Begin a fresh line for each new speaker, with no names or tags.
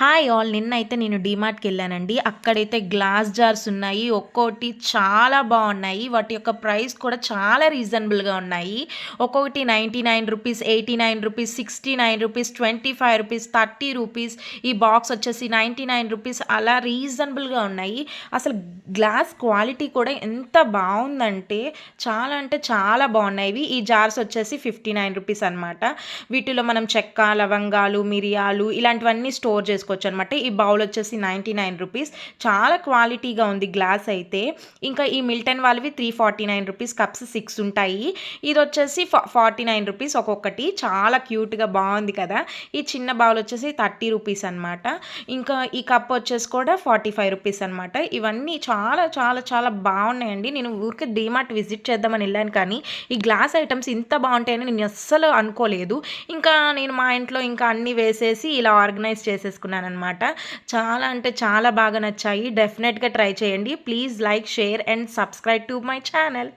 Hi all నిన్నైతే నేను డీమార్ట్‌కి వెళ్ళానండి. అక్కడైతే గ్లాస్ జార్స్ ఉన్నాయి. ఒక్కోటి చాలా బాగున్నాయి. వాటి యొక్క ప్రైస్ కూడా చాలా రీజనబుల్‌గా ఉన్నాయి. ఒక్కొక్కటి రూ. 99, రూ. 89, రూ. 69, రూ. 25, రూ. 30. ఈ బాక్స్ వచ్చేసి రూ. 99 అలా రీజనబుల్‌గా ఉన్నాయి. అసలు గ్లాస్ క్వాలిటీ కూడా ఎంత బావుందంటే చాలా అంటే చాలా బాగున్నాయి. ఈ జార్స్ వచ్చేసి రూ. 59 అనమాట. వీటిలో మనం చెక్క, లవంగాలు, మిరియాలు ఇలాంటివన్నీ స్టోర్ చేసుకోవచ్చు అనమాట. ఈ బౌల్ వచ్చేసి రూ. 99. చాలా క్వాలిటీగా ఉంది గ్లాస్ అయితే. ఇంకా ఈ మిల్టన్ వాళ్ళవి రూ. 349 కప్స్ 6 ఉంటాయి. ఇది వచ్చేసి రూ. 49 ఒక్కొక్కటి. చాలా క్యూట్గా బాగుంది కదా. ఈ చిన్న బౌల్ వచ్చేసి రూ. 30 అనమాట. ఇంకా ఈ కప్ వచ్చేసి కూడా రూ. 45 అనమాట. ఇవన్నీ చాలా చాలా చాలా బాగున్నాయండి. నేను ఊరికే డీమార్ట్ విజిట్ చేద్దామని వెళ్ళాను, కానీ ఈ గ్లాస్ ఐటమ్స్ ఇంత బాగుంటాయని నేను అస్సలు అనుకోలేదు. ఇంకా నేను మా ఇంట్లో ఇంకా అన్నీ వేసేసి ఇలా ఆర్గనైజ్ చేసేసుకున్నాను అనమాట. చాలా అంటే చాలా బాగా నచ్చాయి. డెఫినెట్గా ట్రై చేయండి. Please like, share and subscribe to my channel.